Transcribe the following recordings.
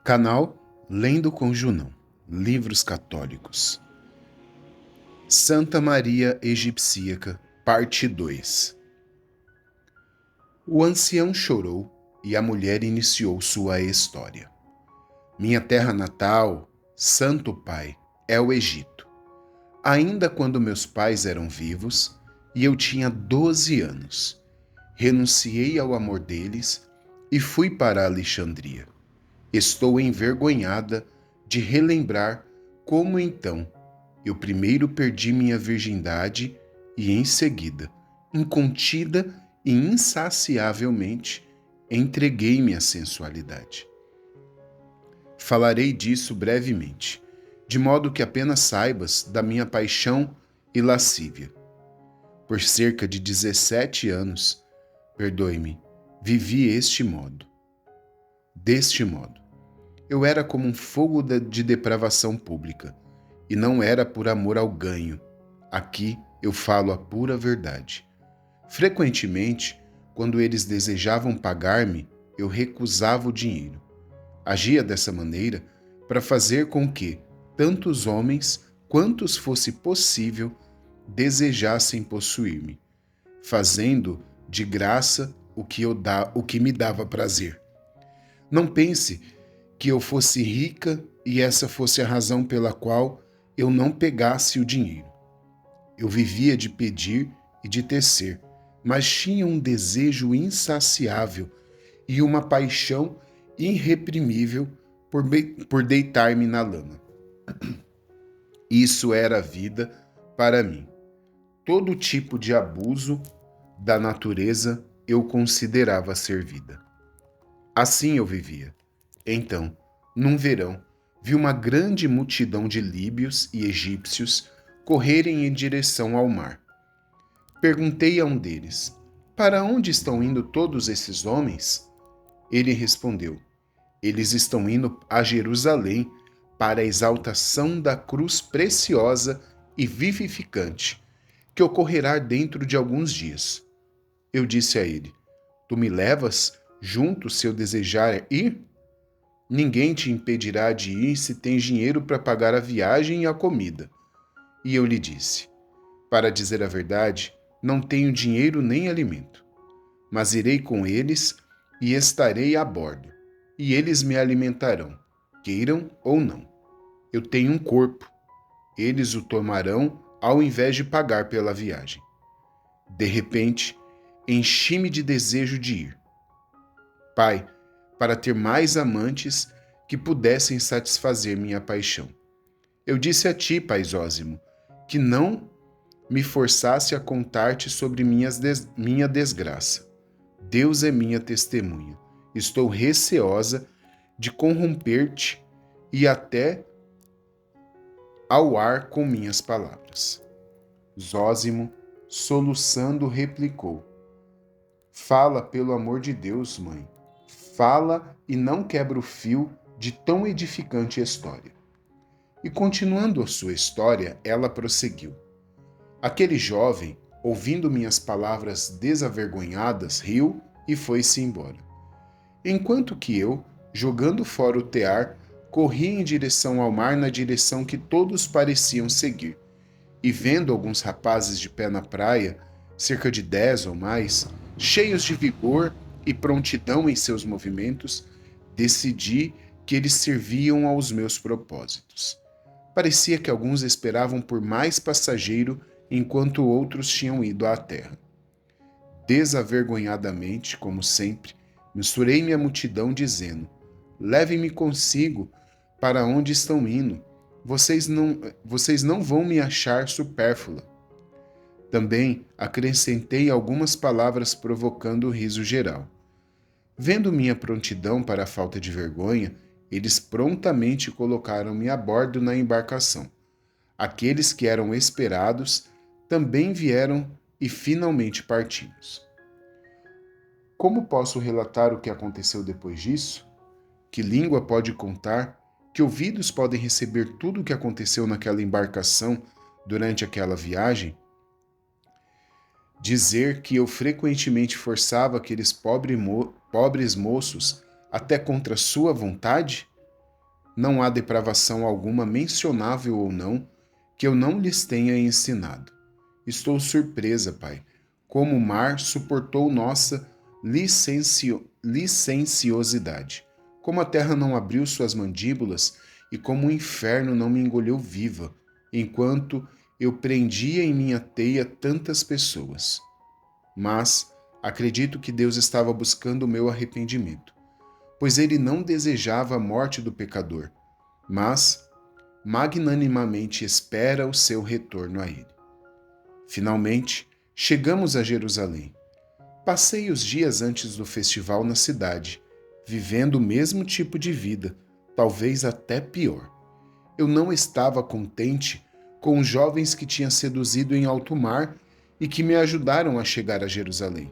Canal Lendo com Junão, Livros Católicos. Santa Maria Egipsíaca, Parte 2. O ancião chorou e a mulher iniciou sua história. Minha terra natal, Santo Pai, é o Egito. Ainda quando meus pais eram vivos e eu tinha 12 anos, renunciei ao amor deles e fui para Alexandria. Estou envergonhada de relembrar como então eu primeiro perdi minha virgindade e em seguida, incontida e insaciavelmente, entreguei-me à sensualidade. Falarei disso brevemente, de modo que apenas saibas da minha paixão e lascívia. Por cerca de 17 anos, perdoe-me, vivi deste modo. Eu era como um fogo de depravação pública, e não era por amor ao ganho. Aqui eu falo a pura verdade. Frequentemente, quando eles desejavam pagar-me, eu recusava o dinheiro. Agia dessa maneira para fazer com que tantos homens quantos fosse possível desejassem possuir-me, fazendo de graça o que me dava prazer. Não pense que eu fosse rica e essa fosse a razão pela qual eu não pegasse o dinheiro. Eu vivia de pedir e de tecer, mas tinha um desejo insaciável e uma paixão irreprimível por deitar-me na lama. Isso era a vida para mim. Todo tipo de abuso da natureza eu considerava ser vida. Assim eu vivia. Então, num verão, vi uma grande multidão de líbios e egípcios correrem em direção ao mar. Perguntei a um deles: para onde estão indo todos esses homens? Ele respondeu: eles estão indo a Jerusalém para a exaltação da cruz preciosa e vivificante, que ocorrerá dentro de alguns dias. Eu disse a ele: tu me levas junto se eu desejar ir? Ninguém te impedirá de ir se tens dinheiro para pagar a viagem e a comida. E eu lhe disse: para dizer a verdade, não tenho dinheiro nem alimento. Mas irei com eles e estarei a bordo, e eles me alimentarão, queiram ou não. Eu tenho um corpo. Eles o tomarão ao invés de pagar pela viagem. De repente, enchi-me de desejo de ir. Pai, para ter mais amantes que pudessem satisfazer minha paixão. Eu disse a ti, pai Zósimo, que não me forçasse a contar-te sobre minha desgraça. Deus é minha testemunha. Estou receosa de corromper-te e até ao ar com minhas palavras. Zósimo, soluçando, replicou: fala, pelo amor de Deus, mãe. Fala e não quebra o fio de tão edificante história. E continuando a sua história, ela prosseguiu. Aquele jovem, ouvindo minhas palavras desavergonhadas, riu e foi-se embora. Enquanto que eu, jogando fora o tear, corri em direção ao mar na direção que todos pareciam seguir. E vendo alguns rapazes de pé na praia, cerca de 10 ou mais, cheios de vigor e prontidão em seus movimentos, decidi que eles serviam aos meus propósitos. Parecia que alguns esperavam por mais passageiro enquanto outros tinham ido à terra. Desavergonhadamente, como sempre, misturei-me à multidão dizendo: levem-me consigo para onde estão indo. Vocês não vão me achar supérflua. Também acrescentei algumas palavras provocando o riso geral. Vendo minha prontidão para a falta de vergonha, eles prontamente colocaram-me a bordo na embarcação. Aqueles que eram esperados também vieram e finalmente partimos. Como posso relatar o que aconteceu depois disso? Que língua pode contar? Que ouvidos podem receber tudo o que aconteceu naquela embarcação durante aquela viagem? Dizer que eu frequentemente forçava aqueles pobres moços até contra sua vontade? não há depravação alguma, mencionável ou não, que eu não lhes tenha ensinado. Estou surpresa, Pai, como o mar suportou nossa licenciosidade, como a terra não abriu suas mandíbulas e como o inferno não me engoliu viva, enquanto eu prendia em minha teia tantas pessoas. Mas acredito que Deus estava buscando o meu arrependimento, pois ele não desejava a morte do pecador, mas magnanimamente espera o seu retorno a ele. Finalmente, chegamos a Jerusalém. Passei os dias antes do festival na cidade, vivendo o mesmo tipo de vida, talvez até pior. Eu não estava contente com os jovens que tinha seduzido em alto mar e que me ajudaram a chegar a Jerusalém.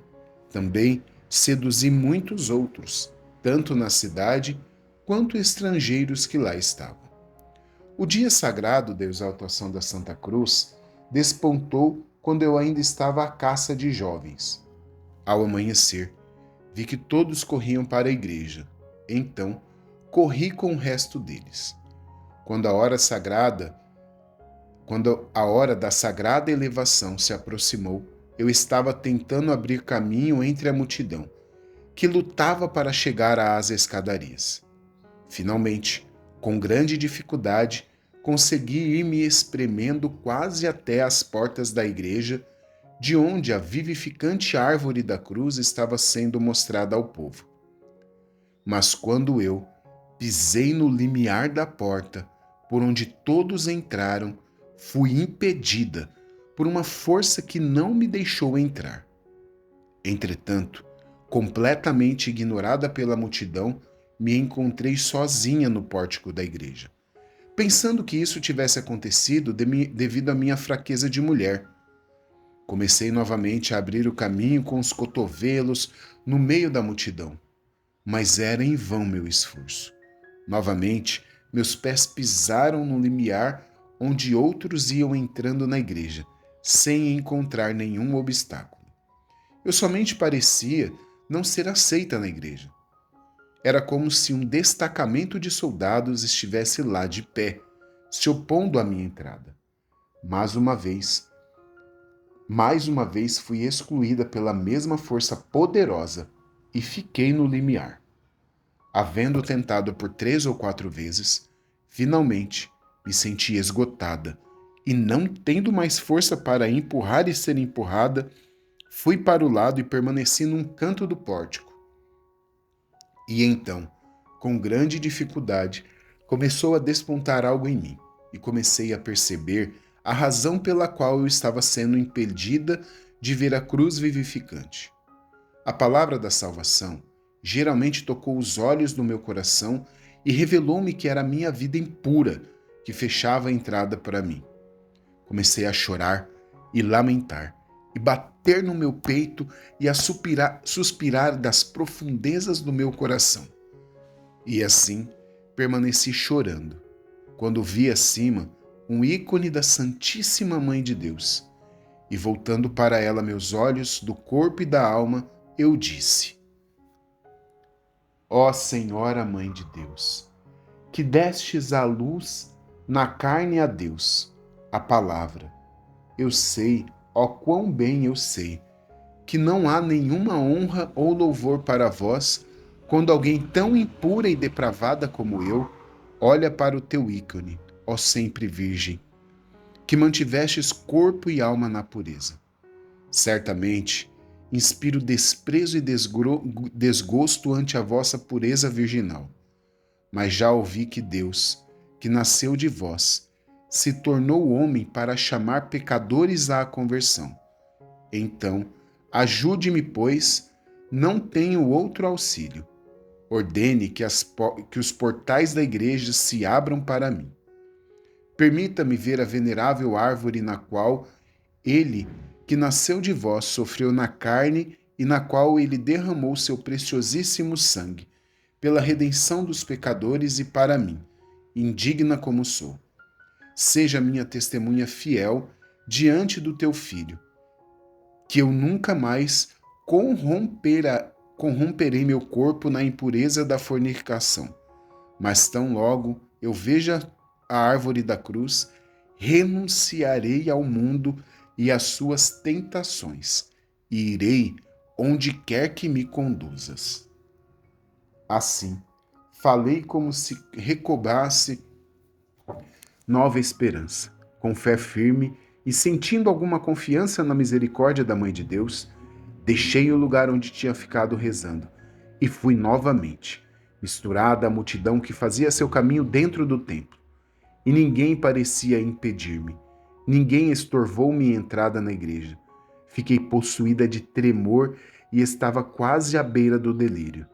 Também seduzi muitos outros, tanto na cidade quanto estrangeiros que lá estavam. O dia sagrado da exaltação da Santa Cruz despontou quando eu ainda estava à caça de jovens. Ao amanhecer, vi que todos corriam para a igreja. Então, corri com o resto deles. Quando a hora da sagrada elevação se aproximou, eu estava tentando abrir caminho entre a multidão, que lutava para chegar às escadarias. Finalmente, com grande dificuldade, consegui ir me espremendo quase até as portas da igreja, de onde a vivificante árvore da cruz estava sendo mostrada ao povo. Mas quando eu pisei no limiar da porta, por onde todos entraram, fui impedida por uma força que não me deixou entrar. Entretanto, completamente ignorada pela multidão, me encontrei sozinha no pórtico da igreja, pensando que isso tivesse acontecido devido à minha fraqueza de mulher. Comecei novamente a abrir o caminho com os cotovelos no meio da multidão, mas era em vão meu esforço. Novamente, meus pés pisaram no limiar onde outros iam entrando na igreja, sem encontrar nenhum obstáculo. Eu somente parecia não ser aceita na igreja. Era como se um destacamento de soldados estivesse lá de pé, se opondo à minha entrada. Mais uma vez fui excluída pela mesma força poderosa e fiquei no limiar. Havendo tentado por 3 ou 4 vezes, finalmente me senti esgotada e, não tendo mais força para empurrar e ser empurrada, fui para o lado e permaneci num canto do pórtico. E então, com grande dificuldade, começou a despontar algo em mim e comecei a perceber a razão pela qual eu estava sendo impedida de ver a cruz vivificante. A palavra da salvação geralmente tocou os olhos do meu coração e revelou-me que era a minha vida impura que fechava a entrada para mim. Comecei a chorar e lamentar, e bater no meu peito e a suspirar das profundezas do meu coração. E assim permaneci chorando, quando vi acima um ícone da Santíssima Mãe de Deus, e voltando para ela meus olhos do corpo e da alma, eu disse: Ó Senhora Mãe de Deus, que destes à luz na carne a Deus, a palavra, eu sei, ó quão bem eu sei, que não há nenhuma honra ou louvor para vós quando alguém tão impura e depravada como eu olha para o teu ícone, ó sempre Virgem, que mantivestes corpo e alma na pureza. Certamente, inspiro desprezo e desgosto ante a vossa pureza virginal, mas já ouvi que Deus, que nasceu de vós, se tornou homem para chamar pecadores à conversão. Então, ajude-me, pois, não tenho outro auxílio. Ordene que os portais da igreja se abram para mim. Permita-me ver a venerável árvore na qual ele, que nasceu de vós, sofreu na carne e na qual ele derramou seu preciosíssimo sangue, pela redenção dos pecadores e para mim, indigna como sou. Seja minha testemunha fiel diante do teu Filho, que eu nunca mais corromperei meu corpo na impureza da fornicação, mas tão logo eu veja a árvore da cruz, renunciarei ao mundo e às suas tentações, e irei onde quer que me conduzas. Assim, falei como se recobrasse nova esperança. Com fé firme e sentindo alguma confiança na misericórdia da Mãe de Deus, deixei o lugar onde tinha ficado rezando e fui novamente, misturada à multidão que fazia seu caminho dentro do templo. E ninguém parecia impedir-me. Ninguém estorvou minha entrada na igreja. Fiquei possuída de tremor e estava quase à beira do delírio.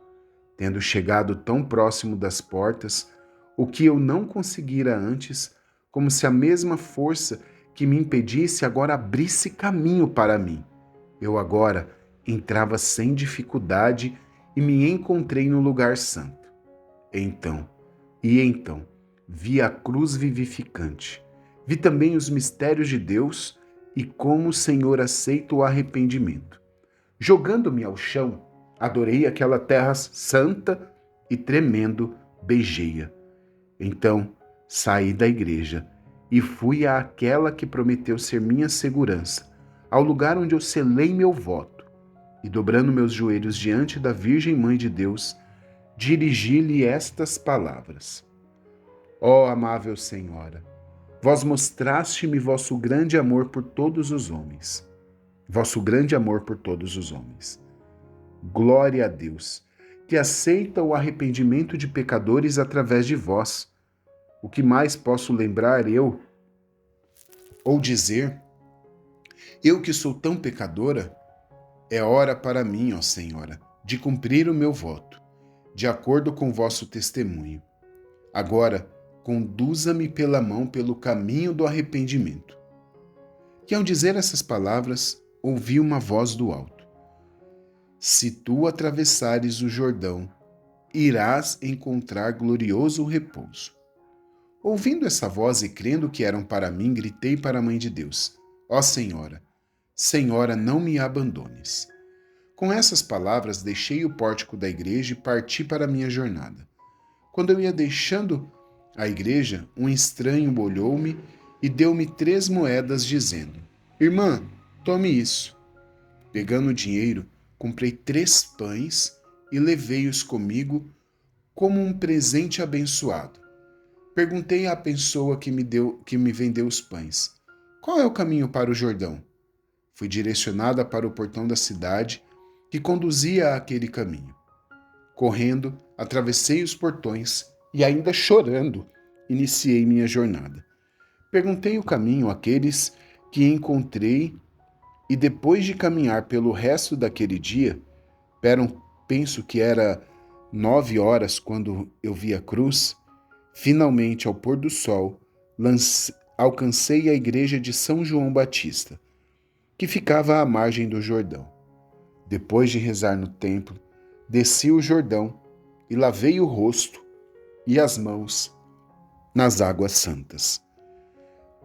Tendo chegado tão próximo das portas, o que eu não conseguira antes, como se a mesma força que me impedisse agora abrisse caminho para mim. Eu agora entrava sem dificuldade e me encontrei no lugar santo. Então, vi a cruz vivificante. Vi também os mistérios de Deus e como o Senhor aceita o arrependimento. Jogando-me ao chão, adorei aquela terra santa e tremendo beijei-a. Então, saí da igreja e fui àquela que prometeu ser minha segurança, ao lugar onde eu selei meu voto, e dobrando meus joelhos diante da Virgem Mãe de Deus, dirigi-lhe estas palavras: Ó amável Senhora, vós mostraste-me vosso grande amor por todos os homens. Vosso grande amor por todos os homens. Glória a Deus, que aceita o arrependimento de pecadores através de vós. O que mais posso lembrar eu, ou dizer, eu que sou tão pecadora? É hora para mim, ó Senhora, de cumprir o meu voto, de acordo com vosso testemunho. Agora, conduza-me pela mão pelo caminho do arrependimento. Que ao dizer essas palavras, ouvi uma voz do alto. Se tu atravessares o Jordão, irás encontrar glorioso repouso. Ouvindo essa voz e crendo que eram para mim, gritei para a Mãe de Deus: Ó Senhora, Senhora, não me abandones. Com essas palavras, deixei o pórtico da igreja e parti para a minha jornada. Quando eu ia deixando a igreja, um estranho olhou-me e deu-me 3 moedas, dizendo: Irmã, tome isso. Pegando o dinheiro, comprei 3 pães e levei-os comigo como um presente abençoado. Perguntei à pessoa que me vendeu os pães: Qual é o caminho para o Jordão? Fui direcionada para o portão da cidade que conduzia àquele caminho. Correndo, atravessei os portões e, ainda chorando, iniciei minha jornada. Perguntei o caminho àqueles que encontrei e, depois de caminhar pelo resto daquele dia, penso que era 9 horas quando eu vi a cruz, finalmente, ao pôr do sol, alcancei a igreja de São João Batista, que ficava à margem do Jordão. Depois de rezar no templo, desci o Jordão e lavei o rosto e as mãos nas águas santas.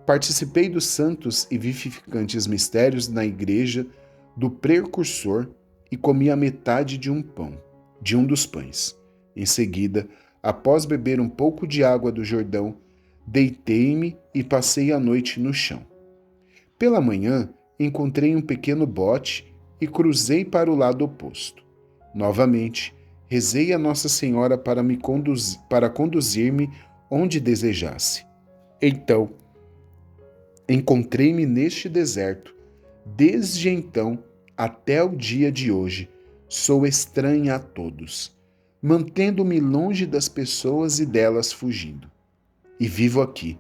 Participei dos santos e vivificantes mistérios na igreja do precursor e comi a metade de um pão, de um dos pães. Em seguida, após beber um pouco de água do Jordão, deitei-me e passei a noite no chão. Pela manhã, encontrei um pequeno bote e cruzei para o lado oposto. Novamente, rezei a Nossa Senhora para conduzir-me onde desejasse. Então, encontrei-me neste deserto. Desde então até o dia de hoje, sou estranha a todos, mantendo-me longe das pessoas e delas fugindo. E vivo aqui,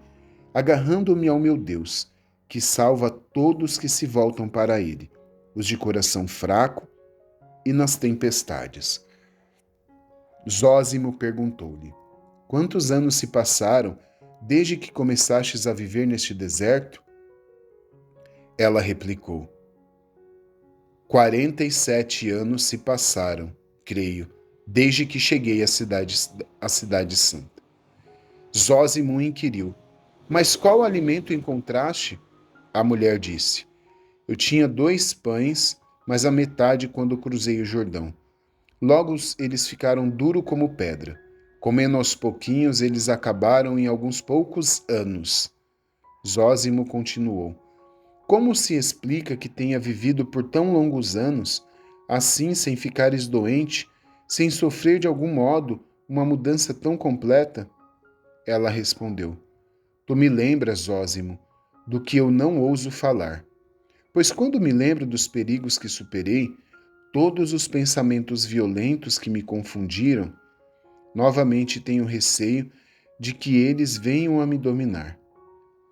agarrando-me ao meu Deus, que salva todos que se voltam para Ele, os de coração fraco e nas tempestades. Zósimo perguntou-lhe: Quantos anos se passaram desde que começastes a viver neste deserto? Ela replicou: 47 anos se passaram, creio, desde que cheguei à cidade santa. Zósimo inquiriu: Mas qual alimento encontraste? A mulher disse: Eu tinha 2 pães, mas a metade quando cruzei o Jordão. Logo eles ficaram duros como pedra. Comendo aos pouquinhos, eles acabaram em alguns poucos anos. Zósimo continuou. Como se explica que tenha vivido por tão longos anos, assim sem ficares doente, sem sofrer de algum modo uma mudança tão completa? Ela respondeu. Tu me lembras, Zósimo, do que eu não ouso falar. Pois quando me lembro dos perigos que superei, todos os pensamentos violentos que me confundiram, novamente tenho receio de que eles venham a me dominar.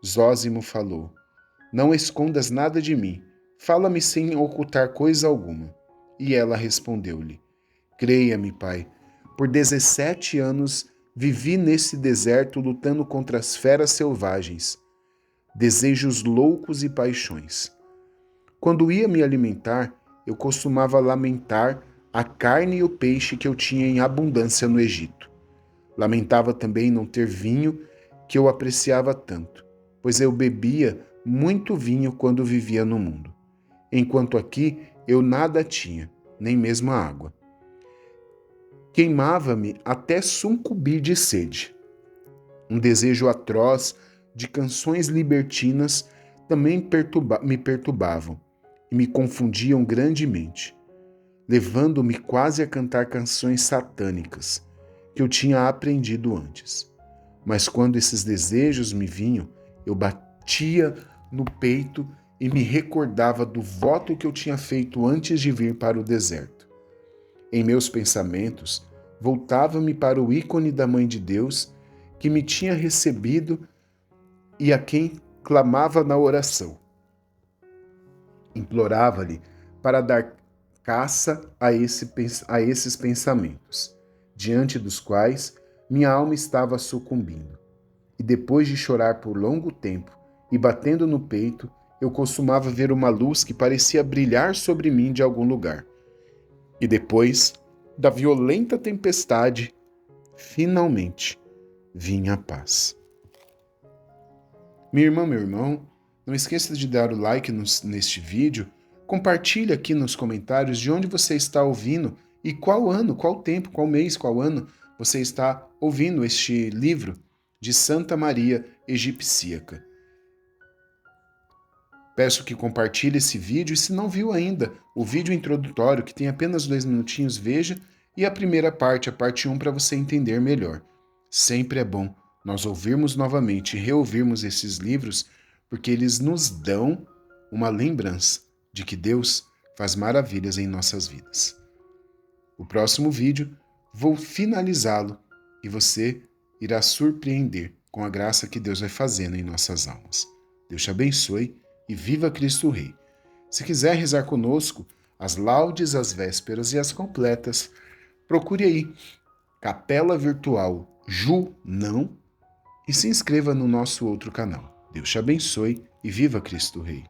Zósimo falou. Não escondas nada de mim. Fala-me sem ocultar coisa alguma. E ela respondeu-lhe. Creia-me, pai, por 17 anos vivi nesse deserto lutando contra as feras selvagens, desejos loucos e paixões. Quando ia me alimentar, eu costumava lamentar a carne e o peixe que eu tinha em abundância no Egito. Lamentava também não ter vinho que eu apreciava tanto, pois eu bebia muito vinho quando vivia no mundo. Enquanto aqui eu nada tinha, nem mesmo a água. Queimava-me até sucumbir de sede. Um desejo atroz de canções libertinas também me perturbavam e me confundiam grandemente, levando-me quase a cantar canções satânicas que eu tinha aprendido antes. Mas quando esses desejos me vinham, eu batia no peito e me recordava do voto que eu tinha feito antes de vir para o deserto. Em meus pensamentos, voltava-me para o ícone da Mãe de Deus que me tinha recebido e a quem clamava na oração. Implorava-lhe para dar caça a esses pensamentos, diante dos quais minha alma estava sucumbindo. E depois de chorar por longo tempo e batendo no peito, eu costumava ver uma luz que parecia brilhar sobre mim de algum lugar. E depois da violenta tempestade, finalmente vinha a paz. Minha irmã, meu irmão, não esqueça de dar o like neste vídeo, compartilhe aqui nos comentários de onde você está ouvindo e qual ano, qual tempo, qual mês, qual ano você está ouvindo este livro de Santa Maria Egipcíaca. Peço que compartilhe esse vídeo e se não viu ainda o vídeo introdutório, que tem apenas 2 minutinhos, veja, e a primeira parte, a parte 1, para você entender melhor. Sempre é bom nós ouvirmos novamente e reouvirmos esses livros, porque eles nos dão uma lembrança de que Deus faz maravilhas em nossas vidas. O próximo vídeo, vou finalizá-lo e você irá surpreender com a graça que Deus vai fazendo em nossas almas. Deus te abençoe e viva Cristo Rei. Se quiser rezar conosco as laudes, as vésperas e as completas, procure aí, Capela Virtual Junão, e se inscreva no nosso outro canal. Deus te abençoe e viva Cristo Rei.